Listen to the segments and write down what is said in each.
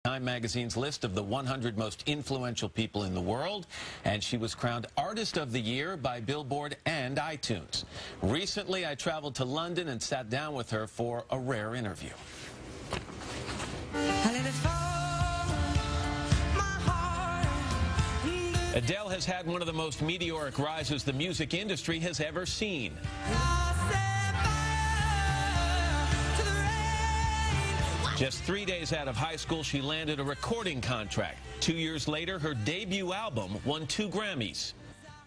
Time magazine's list of the 100 most influential people in the world, and she was crowned Artist of the Year by Billboard and iTunes. Recently, I traveled to London and sat down with her for a rare interview. Adele has had one of the most meteoric rises the music industry has ever seen. Just 3 days out of high school, she landed a recording contract. 2 years later, her debut album won 2 Grammys.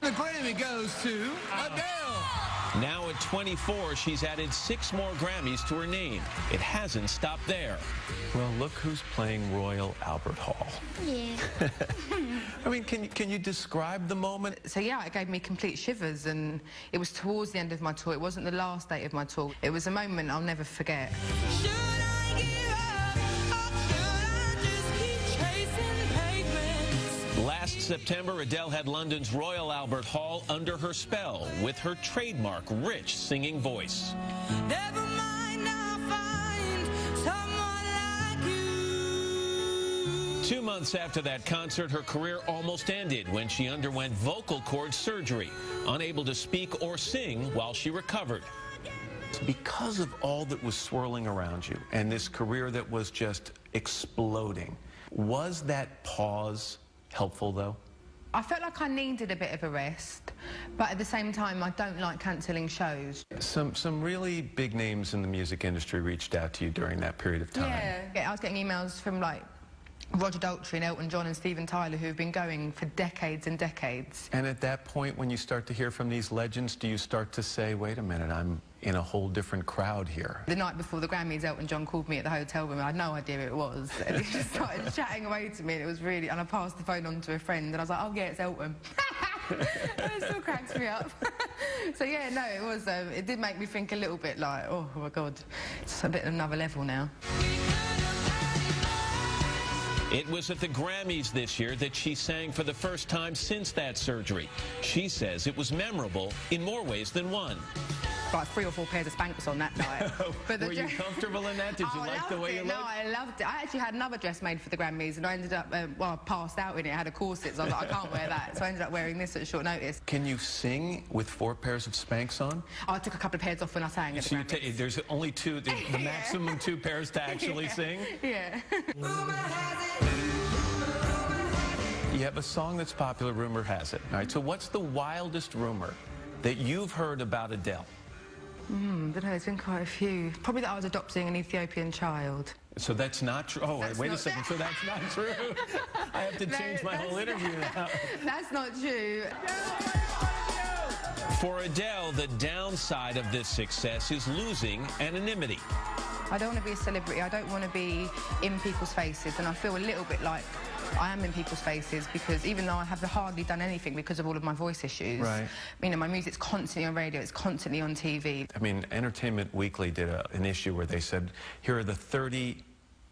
The Grammy goes to Adele. Now at 24, she's added 6 more Grammys to her name. It hasn't stopped there. Well, look who's playing Royal Albert Hall. Yeah. I mean, can you describe the moment? So yeah, it gave me complete shivers, and it was towards the end of my tour. It wasn't the last date of my tour. It was a moment I'll never forget. Last September, Adele had London's Royal Albert Hall under her spell with her trademark rich singing voice. Never mind, I'll find someone like you. 2 months after that concert, her career almost ended when she underwent vocal cord surgery, unable to speak or sing while she recovered. Because of all that was swirling around you and this career that was just exploding, was that pause helpful, though? I felt like I needed a bit of a rest, but at the same time, I don't like cancelling shows. Some really big names in the music industry reached out to you during that period of time. Yeah, I was getting emails from, like, Roger Daltrey and Elton John and Steven Tyler, who have been going for decades and decades. And at that point, when you start to hear from these legends, do you start to say, wait a minute, I'm in a whole different crowd here? The night before the Grammys, Elton John called me at the hotel room. I had no idea who it was. And he just started chatting away to me, and it was really... And I passed the phone on to a friend, and I was like, oh, yeah, it's Elton. It still cracks me up. So, yeah, no, it was... it did make me think a little bit like, oh, my God, it's a bit another level now. It was at the Grammys this year that she sang for the first time since that surgery. She says it was memorable in more ways than one. Like 3 or 4 pairs of Spanx on that night. But were you comfortable in that? Did you like the way you looked? No, I loved it. I actually had another dress made for the Grammys, and I ended up, well, I passed out in it. I had a corset, so I was like, I can't wear that. So I ended up wearing this at short notice. Can you sing with 4 pairs of Spanx on? Oh, I took a couple of pairs off when I sang at the Grammys. There's only 2, the maximum 2 pairs to actually sing? Yeah. You have a song that's popular, rumor has it. All right, so what's the wildest rumor that you've heard about Adele? I don't know, there's been quite a few. Probably that I was adopting an Ethiopian child. So that's not true? Oh, wait a second, so that's not true? I have to change my whole interview now. That's not true. For Adele, the downside of this success is losing anonymity. I don't want to be a celebrity. I don't want to be in people's faces, and I feel a little bit like I am in people's faces, because even though I have hardly done anything because of all of my voice issues, right. You know, my music's constantly on radio, it's constantly on TV. I mean, Entertainment Weekly did an issue where they said, here are the 30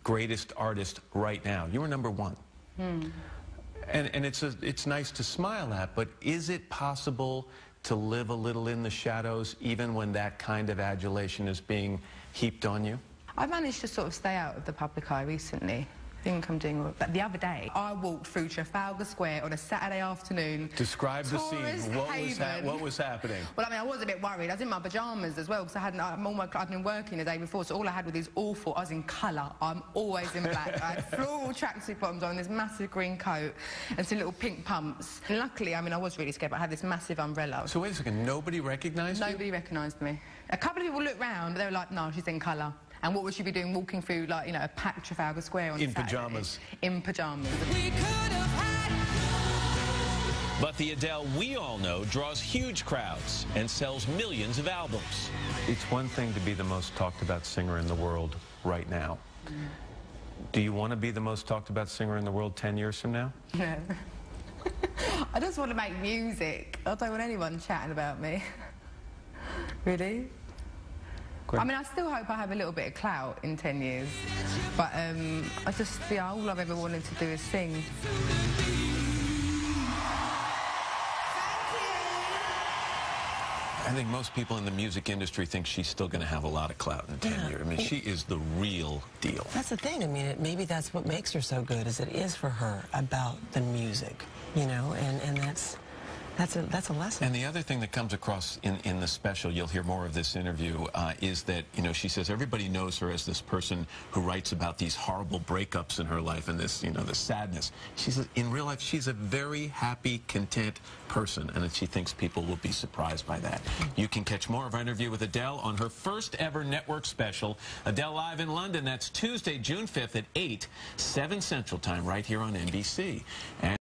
greatest artists right now. You were number 1. And it's nice to smile at, but is it possible to live a little in the shadows even when that kind of adulation is being heaped on you? I've managed to sort of stay out of the public eye recently. I think I'm doing all. But the other day, I walked through Trafalgar Square on a Saturday afternoon. Describe the scene. What was happening? Well, I mean, I was a bit worried. I was in my pyjamas as well, because I'd been working the day before, so all I had were these awful... I was in colour. I'm always in black. I had floral tracksuit bottoms on, this massive green coat, and some little pink pumps. And luckily, I mean, I was really scared, but I had this massive umbrella. So wait a second, nobody recognised you? Nobody recognised me. A couple of people looked round, but they were like, no, she's in colour. And what would she be doing walking through, like, you know, a packed Trafalgar Square on Saturday? Pyjamas. In pyjamas. We could have had... But the Adele we all know draws huge crowds and sells millions of albums. It's one thing to be the most talked about singer in the world right now. Do you want to be the most talked about singer in the world 10 years from now? No. I just want to make music. I don't want anyone chatting about me. Really? I mean, I still hope I have a little bit of clout in 10 years. But I just, yeah, all I've ever wanted to do is sing. I think most people in the music industry think she's still going to have a lot of clout in tenure. I mean, she is the real deal. That's the thing. I mean, maybe that's what makes her so good, is it is for her about the music, you know, and that's a lesson. And the other thing that comes across in the special, you'll hear more of this interview, is that, you know, she says everybody knows her as this person who writes about these horrible breakups in her life and this, you know, the sadness. She says in real life she's a very happy, content person, and that she thinks people will be surprised by that. You can catch more of our interview with Adele on her first ever network special, Adele Live in London. That's Tuesday, June 5th at 8, 7 Central Time, right here on NBC. And